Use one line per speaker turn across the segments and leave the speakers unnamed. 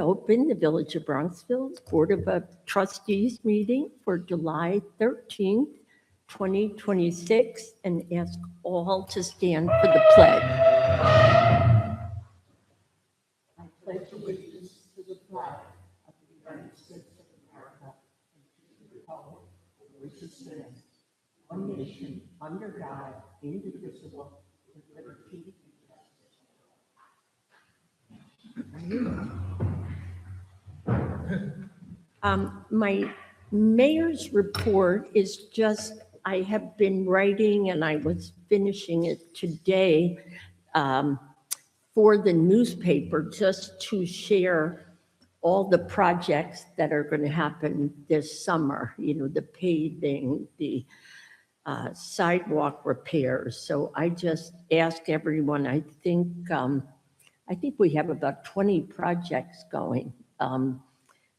reopen the Village of Bronxville Board of Trustees meeting for July 13th, 2026, and ask all to stand for the pledge. I pledge allegiance to the flag of the United States of America and to the republic for which it stands, one nation, under God, indivisible, with liberty and justice. My mayor's report is just, I have been writing and I was finishing it today for the newspaper just to share all the projects that are going to happen this summer, you know, the paving, the sidewalk repairs. So I just ask everyone, I think we have about 20 projects going.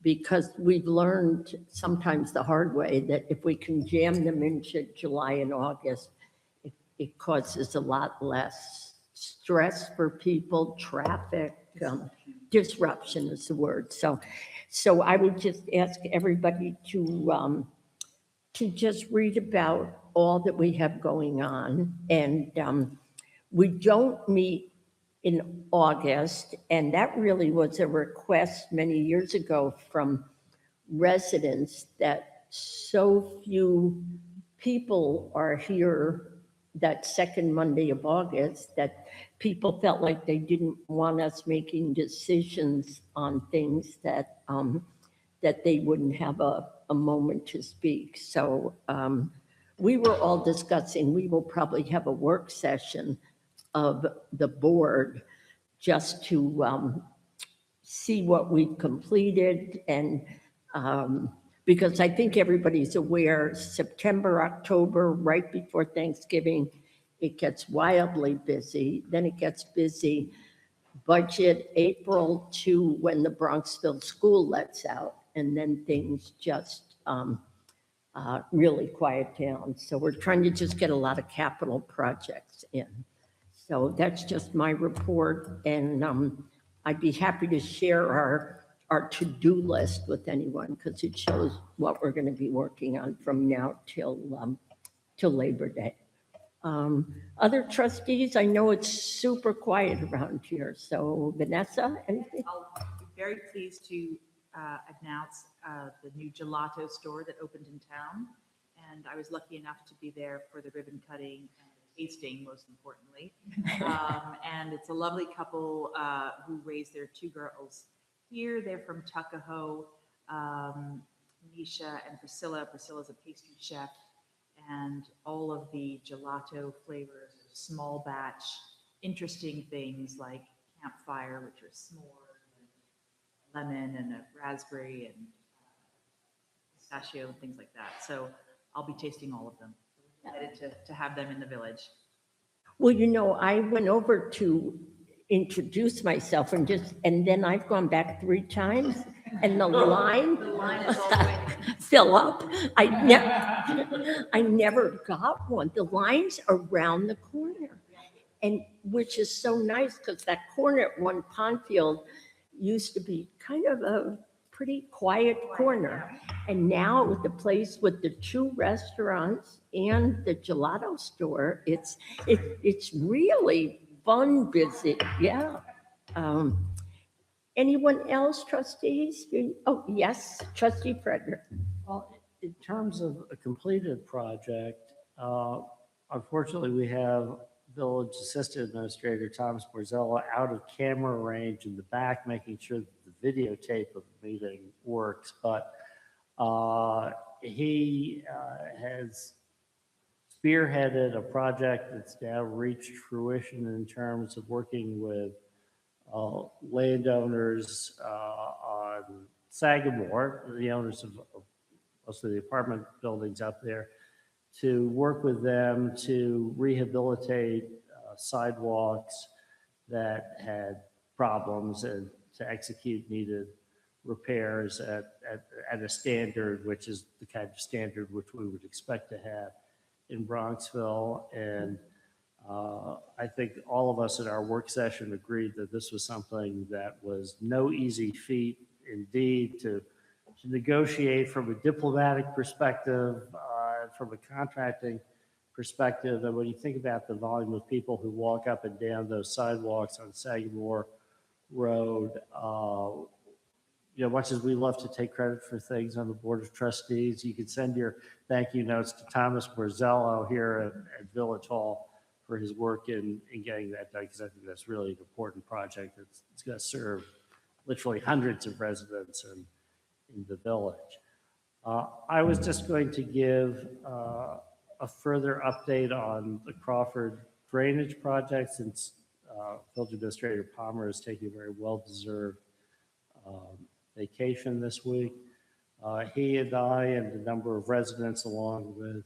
Because we've learned sometimes the hard way that if we can jam them into July and August, it causes a lot less stress for people, traffic, disruption is the word. So I would just ask everybody to just read about all that we have going on. And we don't meet in August, and that really was a request many years ago from residents that so few people are here that second Monday of August that people felt like they didn't want us making decisions on things that that they wouldn't have a moment to speak. So we were all discussing, we will probably have a work session of the board just to see what we've completed. And because I think everybody's aware, September, October, right before Thanksgiving, it gets wildly busy. Then it gets busy budget April to when the Bronxville school lets out. And then things just really quiet down. So we're trying to just get a lot of capital projects in. So that's just my report, and I'd be happy to share our to-do list with anyone because it shows what we're going to be working on from now till Labor Day. Other trustees, I know it's super quiet around here. So Vanessa, anything?
I'll be very pleased to announce the new gelato store that opened in town, and I was lucky enough to be there for the ribbon cutting and tasting, most importantly. And it's a lovely couple who raised their two girls here. They're from Tuckahoe, Nisha and Priscilla. Priscilla's a pastry chef, and all of the gelato flavors, small batch, interesting things like campfire, which are s'mores, and lemon and a raspberry and pistachio and things like that. So I'll be tasting all of them. Excited to have them in the village.
Well, you know, I went over to introduce myself and then I've gone back 3 times and the line
is always
fill up. I never got one. The line's around the corner, and which is so nice because that corner at One Pondfield used to be kind of a pretty quiet corner. And now with the place with the 2 restaurants and the gelato store, it's really fun, busy. Yeah. Anyone else, trustees? Oh, yes, Trustee Frederick.
Well, in terms of a completed project, unfortunately, we have Village Assistant Administrator Thomas Borzella out of camera range in the back, making sure that the videotape of the meeting works. But he has spearheaded a project that's now reached fruition in terms of working with landowners on Sagamore, the owners of most of the apartment buildings up there, to work with them to rehabilitate sidewalks that had problems and to execute needed repairs at a standard, which is the kind of standard which we would expect to have in Bronxville. And I think all of us in our work session agreed that this was something that was no easy feat indeed to negotiate from a diplomatic perspective, from a contracting perspective. And when you think about the volume of people who walk up and down those sidewalks on Sagamore Road, much as we love to take credit for things on the Board of Trustees, you can send your thank you notes to Thomas Borzello here at Village Hall for his work in getting that done, because I think that's really an important project. It's going to serve literally hundreds of residents in the village. I was just going to give a further update on the Crawford drainage project, since Village Administrator Palmer is taking a very well-deserved vacation this week. He and I and a number of residents, along with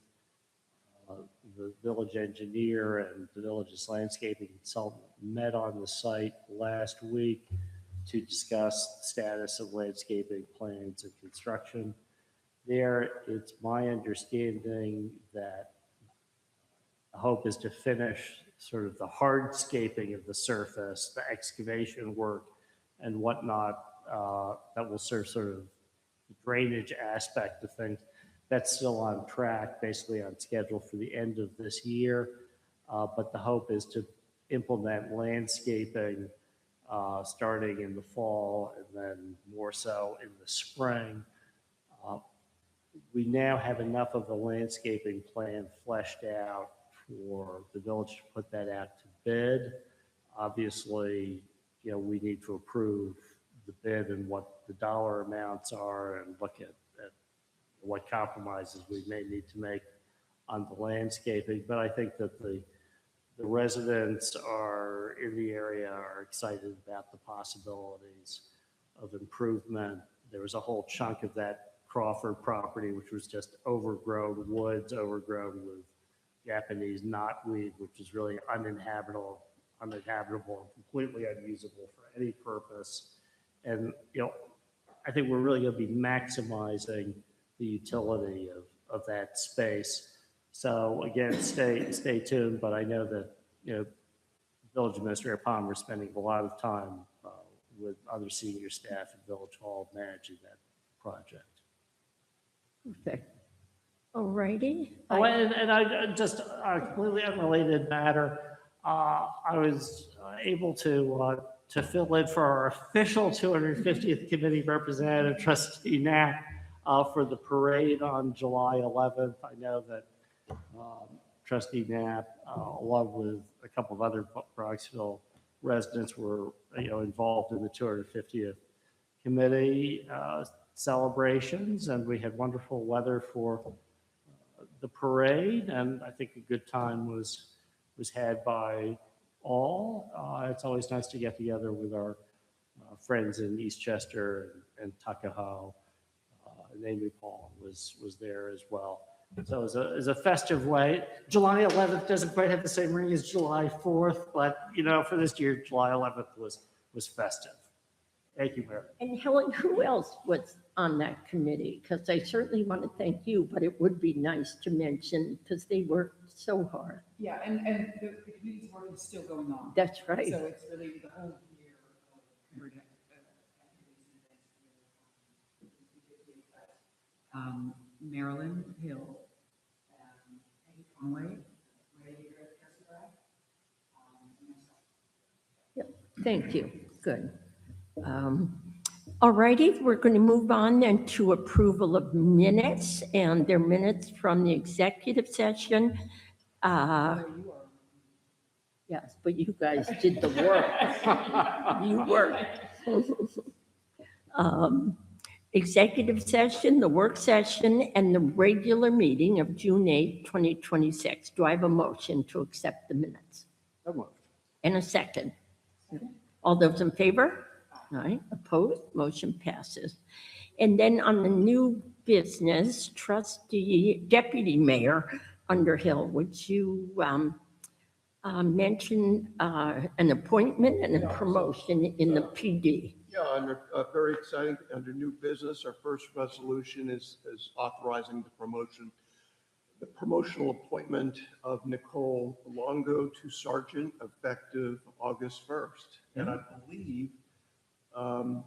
the village engineer and the village's landscaping consultant, met on the site last week to discuss the status of landscaping plans and construction there. It's my understanding that the hope is to finish sort of the hardscaping of the surface, the excavation work and whatnot, that will serve sort of the drainage aspect of things. That's still on track, basically on schedule for the end of this year. But the hope is to implement landscaping starting in the fall and then more so in the spring. We now have enough of the landscaping plan fleshed out for the village to put that out to bid. Obviously, we need to approve the bid and what the dollar amounts are and look at what compromises we may need to make on the landscaping. But I think that the residents are in the area are excited about the possibilities of improvement. There was a whole chunk of that Crawford property which was just overgrown woods, overgrown with Japanese knotweed, which is really uninhabitable and completely unusable for any purpose. And I think we're really going to be maximizing the utility of that space. So again, stay tuned. But I know that Village Administrator Palmer is spending a lot of time with other senior staff at Village Hall managing that project.
Perfect. All righty.
Oh, and I just a completely unrelated matter. I was able to fill in for our official 250th committee representative, Trustee Knapp, for the parade on July 11th. I know that Trustee Knapp, along with a couple of other Bronxville residents, were involved in the 250th committee celebrations, and we had wonderful weather for the parade, and I think a good time was had by all. It's always nice to get together with our friends in Eastchester and Tuckahoe. And Amy Paul was there as well. So it was a festive way. July 11th doesn't quite have the same ring as July 4th, but for this year, July 11th was festive. Thank you, Mayor.
And Helen, who else was on that committee? Because I certainly want to thank you, but it would be nice to mention because they worked so hard.
Yeah, and the committee's work is still going on.
That's right.
So it's really the whole year of activities and events. Marilyn Hill, Peggy Conway,
Yep. Thank you. Good. All righty, we're going to move on then to approval of minutes, and they're minutes from the executive session. Yes, but you guys did the work. You worked. Executive session, the work session, and the regular meeting of June 8, 2026. Do I have a motion to accept the minutes? And a second. All those in favor? All right, opposed, motion passes. And then on the new business, Deputy Mayor Underhill, would you mention an appointment and a promotion in the PD?
Yeah, very exciting, under new business, our first resolution is authorizing the promotion the promotional appointment of Nicole Longo to sergeant effective August 1st. And I believe, am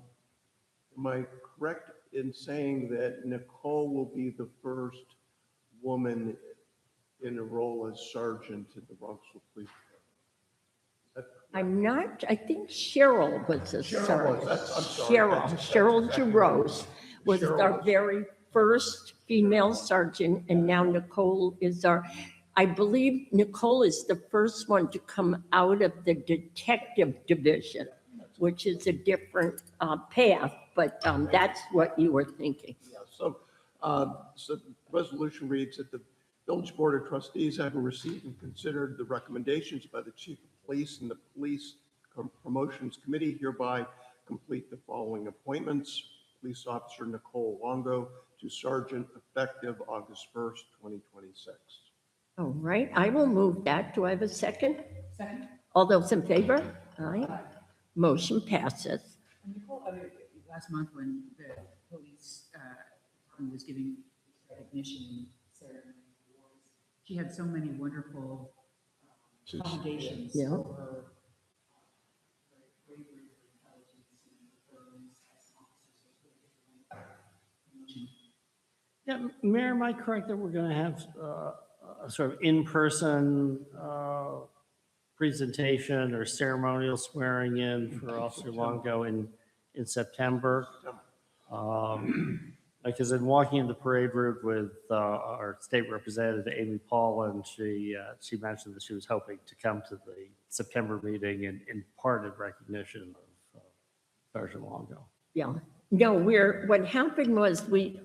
I correct in saying that Nicole will be the first woman in a role as sergeant in the Bronxville Police Department?
I'm not, I think Cheryl was a
Cheryl
sergeant.
was, I'm sorry.
Cheryl
Exactly
Jarose was
Cheryl
our
was.
very first female sergeant, and now Nicole is I believe Nicole is the first one to come out of the detective division, which is a different path, but that's what you were thinking.
Yeah, so the resolution reads that the Village Board of Trustees, having received and considered the recommendations by the Chief of Police and the Police Promotions Committee, hereby complete the following appointments. Police Officer Nicole Longo to Sergeant effective August 1st, 2026.
All right, I will move that. Do I have a second?
Second.
All those in favor? Aye. Motion passes.
And Nicole, last month when the police department was giving recognition ceremony awards, she had so many wonderful commendations
Yeah.
for her bravery, her intelligence, and her performance as an officer.
Yeah, Mayor, am I correct that we're going to have a sort of in-person presentation or ceremonial swearing in for Officer Longo in September? Because in walking in the parade route with our state representative, Amy Paul, and she mentioned that she was hoping to come to the September meeting in part in recognition of Sergeant Longo.
Yeah, no, what happened was we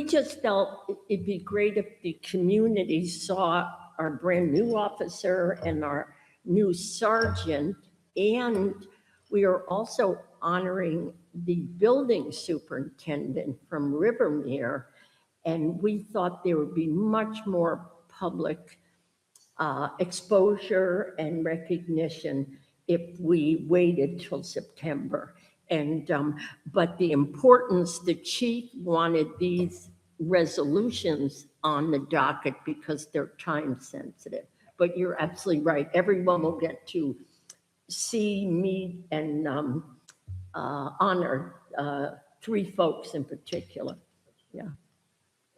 just felt it'd be great if the community saw our brand new officer and our new sergeant, and we are also honoring the building superintendent from Rivermere, and we thought there would be much more public exposure and recognition if we waited till September. And, but the importance, the chief wanted these resolutions on the docket because they're time sensitive. But you're absolutely right. Everyone will get to see, meet, and honor three folks in particular. Yeah.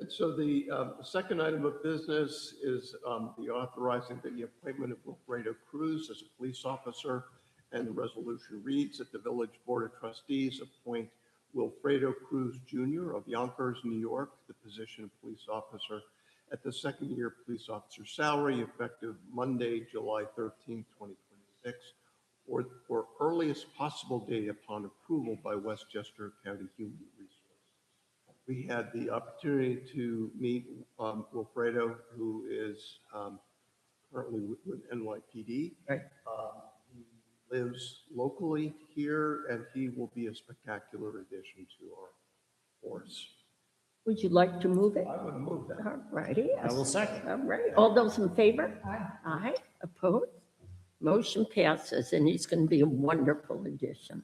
And so the second item of business is the authorizing the appointment of Wilfredo Cruz as a police officer. And the resolution reads that the Village Board of Trustees appoint Wilfredo Cruz Jr. of Yonkers, New York, to the position of police officer at the second-year police officer salary effective Monday, July 13, 2026, or earliest possible date upon approval by Westchester County Human Resources. We had the opportunity to meet Wilfredo, who is currently with NYPD.
Right.
He lives locally here, and he will be a spectacular addition to our force.
Would you like to move it?
I would move that.
All righty.
I will second.
All right. All those in favor?
Aye.
Aye. Opposed? Motion passes, and he's going to be a wonderful addition.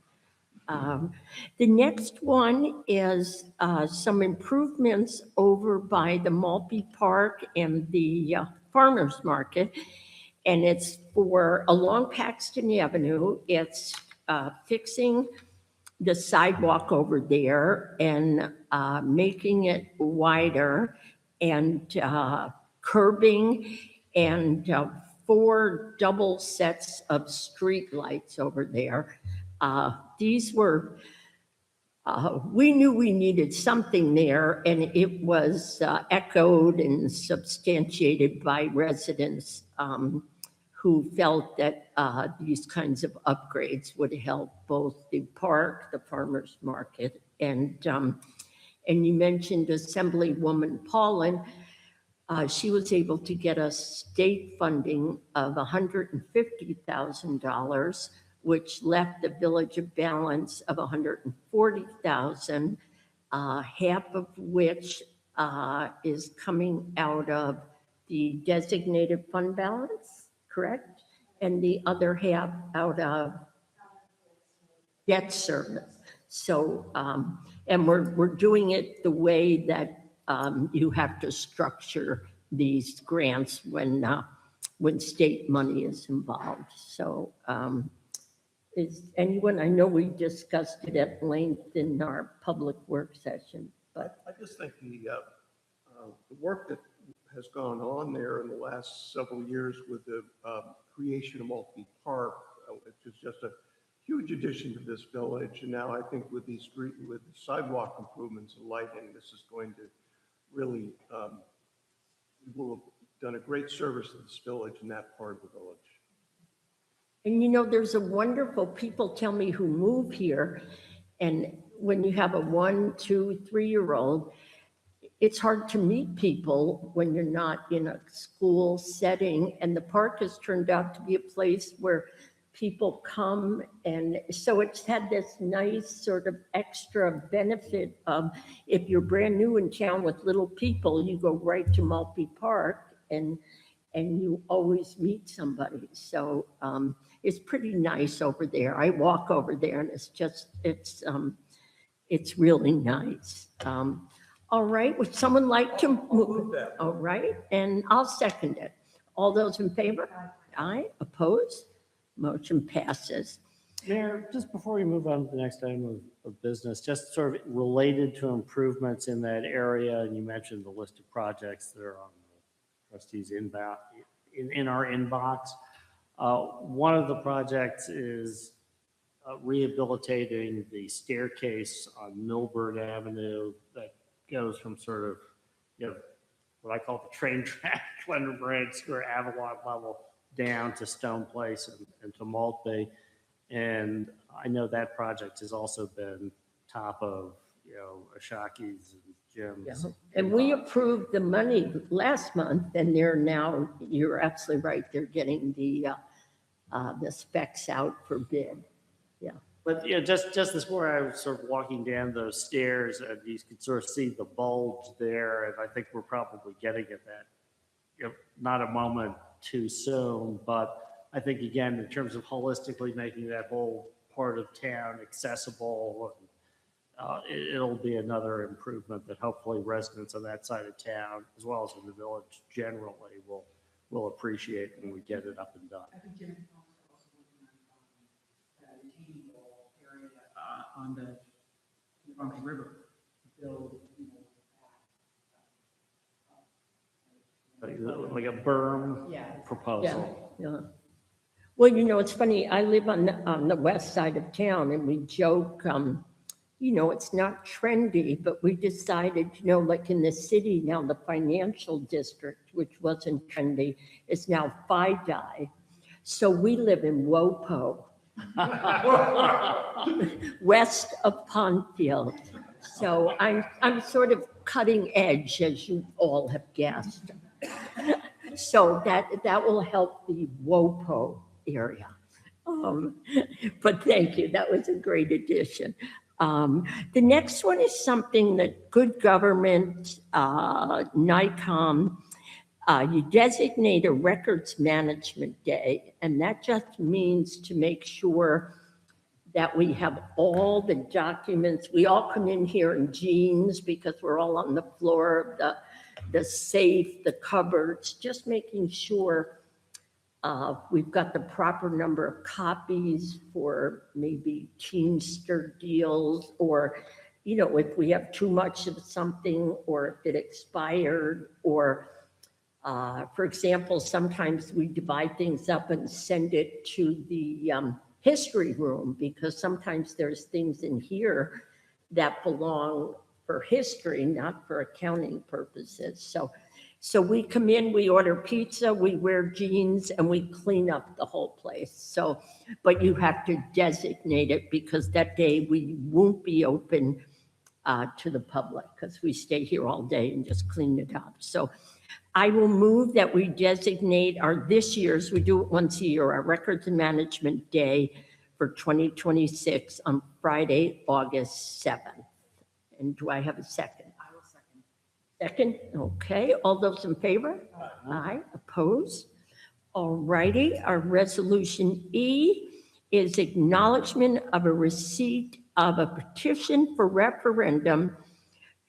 The next one is some improvements over by the Maltby Park and the Farmers Market. And it's for along Paxton Avenue. It's fixing the sidewalk over there and making it wider and curbing and 4 double sets of street lights over there. These were, we knew we needed something there, and it was echoed and substantiated by residents who felt that these kinds of upgrades would help both the park, the farmers market, and you mentioned Assemblywoman Paulin. She was able to get us state funding of $150,000, which left the village a balance of $140,000, half of which is coming out of the designated fund balance, correct? And the other half out of debt service. So, and we're doing it the way that you have to structure these grants when state money is involved. So is anyone, I know we discussed it at length in our public work session, but
I just think the work that has gone on there in the last several years with the creation of Maltby Park, which is just a huge addition to this village. And now I think with the sidewalk improvements and lighting, this is going to really, will have done a great service to this village and that part of the village.
and you know, there's a wonderful, people tell me who move here, and when you have a 1, 2, 3-year-old, it's hard to meet people when you're not in a school setting, and the park has turned out to be a place where people come, and so it's had this nice sort of extra benefit of, if you're brand new in town with little people, you go right to Maltby Park, and you always meet somebody. So it's pretty nice over there. I walk over there, and it's really nice. All right, would someone like to move? All right, and I'll second it. All those in favor? Aye. Opposed? Motion passes.
Mayor, just before we move on to the next item of business, just sort of related to improvements in that area, and you mentioned the list of projects that are on the trustees' inbound in our inbox. One of the projects is rehabilitating the staircase on Milburn Avenue that goes from sort of, you know, what I call the train track, Glendon Bridge, or Avalon level down to Stone Place and to Maltby. And I know that project has also been top of, you know, Ashaki's and Jim's.
Yeah. And we approved the money last month, and they're now, you're absolutely right, they're getting the specs out for bid. Yeah.
But yeah, just this morning, I was sort of walking down those stairs, and you can sort of see the bulge there, and I think we're probably getting at that, you know, not a moment too soon, but I think, again, in terms of holistically making that whole part of town accessible, it'll be another improvement that hopefully residents on that side of town, as well as in the village generally, will appreciate when we get it up and done.
I think Jim also working on retaining wall area on the Bronx River to build, you know,
Like a berm
yeah.
proposal.
Yeah. Well, you know, it's funny, I live on the west side of town, and we joke, you know, it's not trendy, but we decided, you know, like in the city now, the financial district, which wasn't trendy, is now FIDI. So we live in WOPO, west of Pondfield. So I'm sort of cutting edge, as you all have guessed. So that will help the WOPO area. But thank you, that was a great addition. The next one is something that good government, NICOM, you designate a records management day, and that just means to make sure that we have all the documents. We all come in here in jeans because we're all on the floor of the safe, the cupboards, just making sure we've got the proper number of copies for maybe Teamster deals, or, you know, if we have too much of something, or if it expired, or for example, sometimes we divide things up and send it to the history room, because sometimes there's things in here that belong for history, not for accounting purposes. So we come in, we order pizza, we wear jeans, and we clean up the whole place. So, but you have to designate it, because that day we won't be open to the public, because we stay here all day and just clean it up. So I will move that we designate this year's, we do it once a year, our Records and Management Day for 2026 on Friday, August 7th. And do I have a second?
I will second.
Second, okay. All those in favor? Aye. Opposed? All righty. Our resolution E is acknowledgement of a receipt of a petition for referendum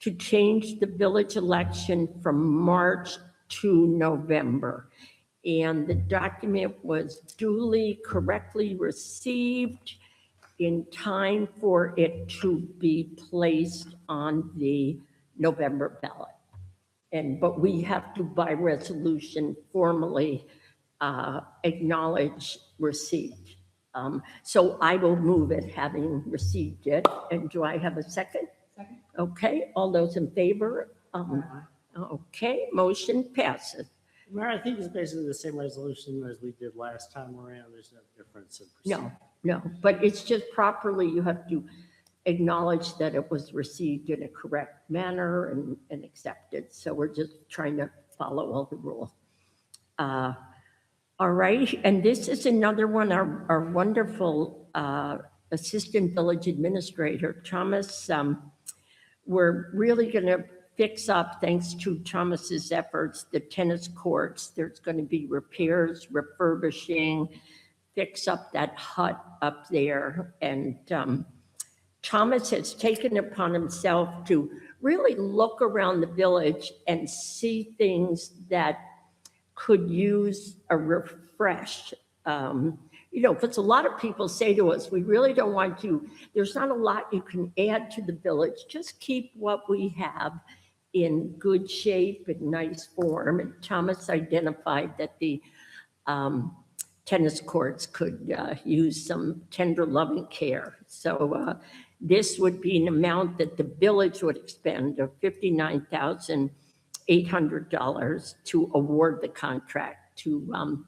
to change the village election from March to November. And the document was duly correctly received in time for it to be placed on the November ballot. But we have to, by resolution, formally acknowledge receipt. So I will move it, having received it. And do I have a second?
Second.
Okay, all those in favor? Okay, motion passes.
Mayor, I think it's basically the same resolution as we did last time around. There's no difference in procedure.
No, but it's just properly, you have to acknowledge that it was received in a correct manner and accepted. So we're just trying to follow all the rules. All right, and this is another one, our wonderful Assistant Village Administrator, Thomas. We're really going to fix up, thanks to Thomas's efforts, the tennis courts. There's going to be repairs, refurbishing, fix up that hut up there. And Thomas has taken upon himself to really look around the village and see things that could use a refresh. Because a lot of people say to us, we really don't want to, there's not a lot you can add to the village, just keep what we have in good shape and nice form. And Thomas identified that the tennis courts could use some tender loving care. So this would be an amount that the village would expend of $59,800 to award the contract to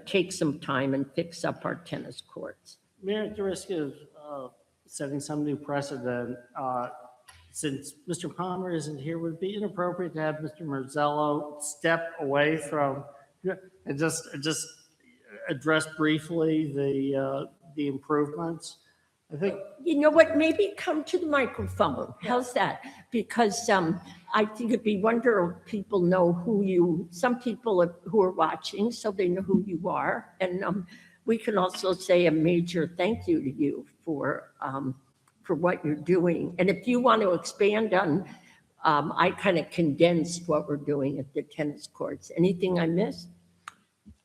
take some time and fix up our tennis courts.
Mayor, at the risk of setting some new precedent, since Mr. Palmer isn't here, would it be inappropriate to have Mr. Marzello step away from and just address briefly the improvements? I think.
You know what, maybe come to the microphone. How's that? Because I think it'd be wonderful if people know some people who are watching, so they know who you are. And we can also say a major thank you to you for what you're doing. And if you want to expand on, I kind of condensed what we're doing at the tennis courts. Anything I missed?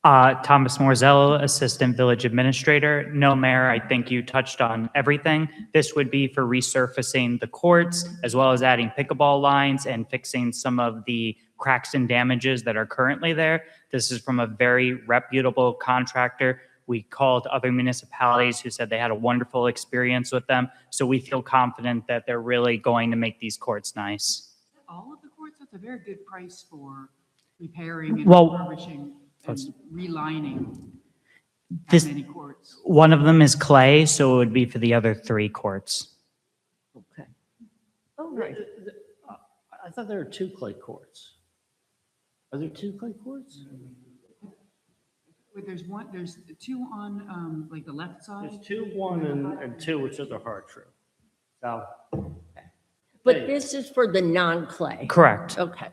Thomas Morzello, Assistant Village Administrator. No, Mayor, I think you touched on everything. This would be for resurfacing the courts, as well as adding pickleball lines and fixing some of the cracks and damages that are currently there. This is from a very reputable contractor. We called other municipalities who said they had a wonderful experience with them. So we feel confident that they're really going to make these courts nice.
All of the courts, that's a very good price for repairing and
Well,
refurbishing and relining that
This,
many courts.
one of them is clay, so it would be for the other 3 courts.
Okay. All right.
I thought there were 2 clay courts. Are there 2 clay courts?
But there's 2 on like the left side.
There's 2, 1, and 2, which are the hard true. So,
But this is for the non-clay.
Correct.
Okay.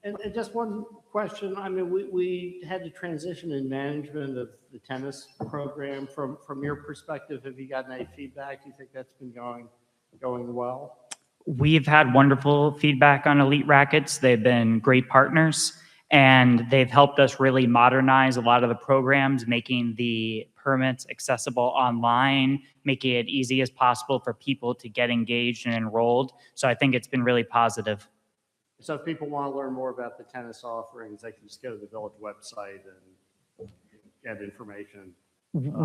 and just one question. I mean, we had to transition in management of the tennis program. From your perspective, have you gotten any feedback? Do you think that's been going well?
We've had wonderful feedback on Elite Rackets. They've been great partners, and they've helped us really modernize a lot of the programs, making the permits accessible online, making it easy as possible for people to get engaged and enrolled. So I think it's been really positive.
So if people want to learn more about the tennis offerings, they can just go to the village website and get information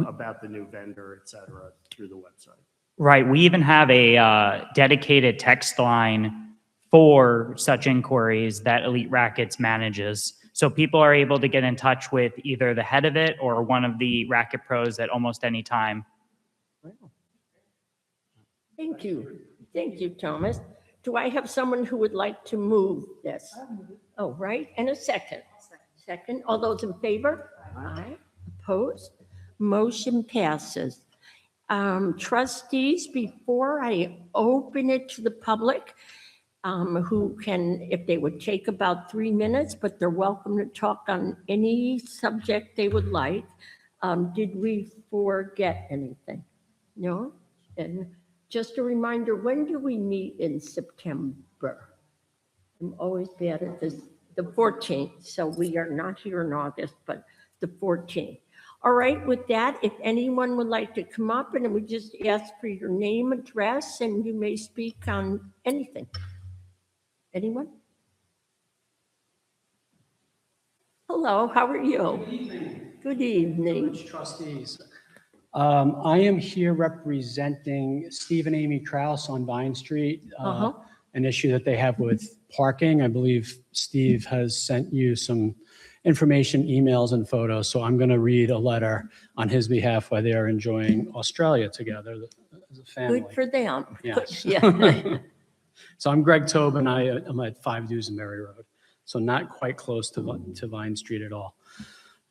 about the new vendor, et cetera, through the website.
Right. We even have a dedicated text line for such inquiries that Elite Rackets manages. So people are able to get in touch with either the head of it or one of the racket pros at almost any time.
Thank you. Thank you, Thomas. Do I have someone who would like to move this? Oh, right. And a second. Second. All those in favor? Aye. Opposed? Motion passes. Trustees, before I open it to the public, who can, if they would take about 3 minutes, but they're welcome to talk on any subject they would like. Did we forget anything? No? And just a reminder, when do we meet in September? I'm always bad at this, the 14th, so we are not here in August, but the 14th. All right, with that, if anyone would like to come up, and we just ask for your name, address, and you may speak on anything. Anyone? Hello, how are you?
Good evening,
Good evening.
Village Trustees. I am here representing Steve and Amy Kraus on Vine Street, an issue that they have with parking. I believe Steve has sent you some information, emails, and photos, so I'm going to read a letter on his behalf while they are enjoying Australia together as a family.
Good for them.
Yes.
Yeah.
So I'm Greg Tobin. I'm at 5 Dusenberry Road, so not quite close to Vine Street at all.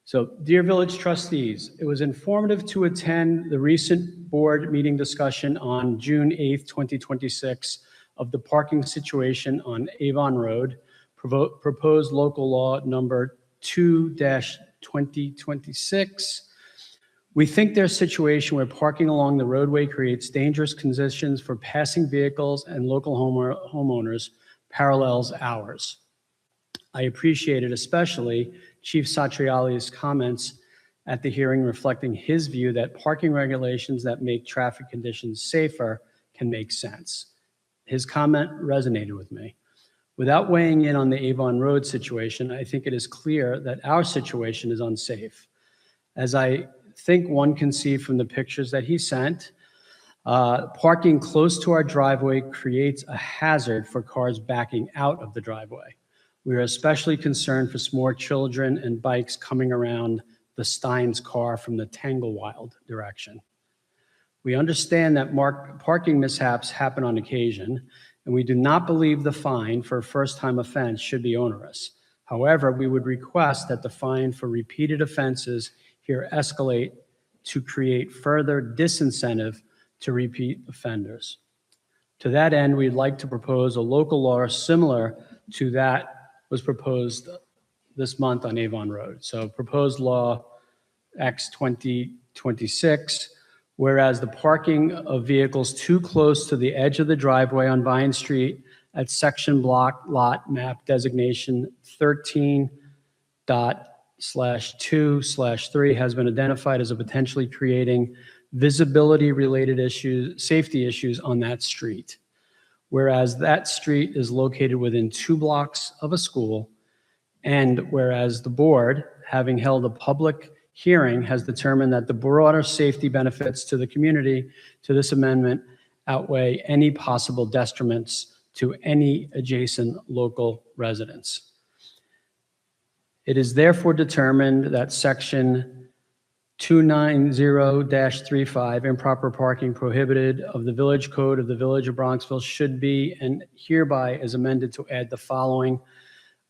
So, dear Village Trustees, it was informative to attend the recent board meeting discussion on June 8th, 2026 of the parking situation on Avon Road, proposed local law number 2-2026. We think there's a situation where parking along the roadway creates dangerous conditions for passing vehicles and local homeowners parallels ours. I appreciated especially Chief Satriali's comments at the hearing reflecting his view that parking regulations that make traffic conditions safer can make sense. His comment resonated with me. Without weighing in on the Avon Road situation, I think it is clear that our situation is unsafe. As I think one can see from the pictures that he sent, parking close to our driveway creates a hazard for cars backing out of the driveway. We are especially concerned for small children and bikes coming around the Steins car from the Tanglewild direction. We understand that parking mishaps happen on occasion, and we do not believe the fine for a first-time offense should be onerous. However, we would request that the fine for repeated offenses here escalate to create further disincentive to repeat offenders. To that end, we'd like to propose a local law similar to that was proposed this month on Avon Road. So proposed law X 2026, whereas the parking of vehicles too close to the edge of the driveway on Vine Street at section block lot map designation 13./2/3 has been identified as a potentially creating visibility related issues, safety issues on that street. Whereas that street is located within 2 blocks of a school, and whereas the board, having held a public hearing, has determined that the broader safety benefits to the community to this amendment outweigh any possible detriments to any adjacent local residents. It is therefore determined that section 290-35, improper parking prohibited of the Village Code of the Village of Bronxville should be and hereby is amended to add the following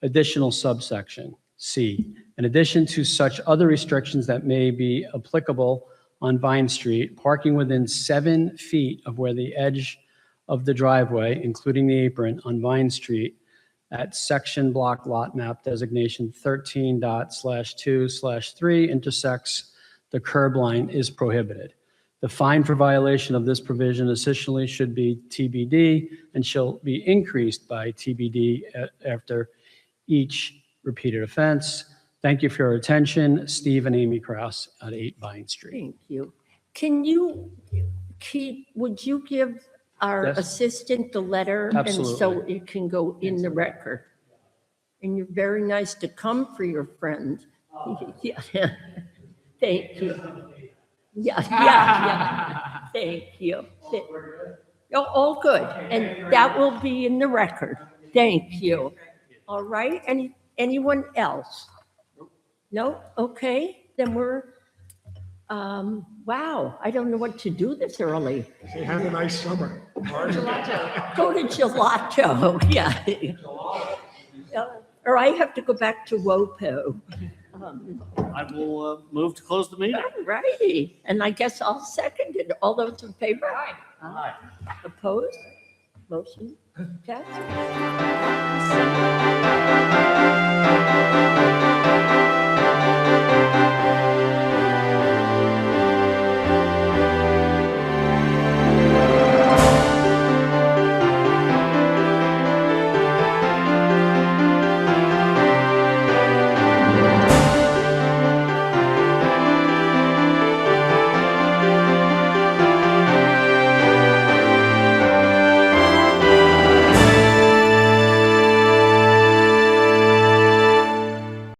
additional subsection. C, in addition to such other restrictions that may be applicable on Vine Street, parking within 7 feet of where the edge of the driveway, including the apron on Vine Street at section block lot map designation 13./2/3 intersects the curb line is prohibited. The fine for violation of this provision essentially should be TBD and shall be increased by TBD after each repeated offense. Thank you for your attention. Steve and Amy Kraus at 8 Vine Street.
Thank you. Can you would you give our
Yes.
assistant the letter? And so
Absolutely.
it can go in the record. And you're very nice to come for your friend. Yeah. Thank you. Yeah. Thank you. Oh, all good. And that will be in the record. Thank you. All right. Anyone else? No? Okay. Then we're, wow, I don't know what to do this early.
They have a nice summer.
Go to gelato, yeah. Or I have to go back to WOPO.
I will move to close the meeting.
All righty, and I guess I'll second it. All those in favor?
Aye.
Opposed? Motion passed.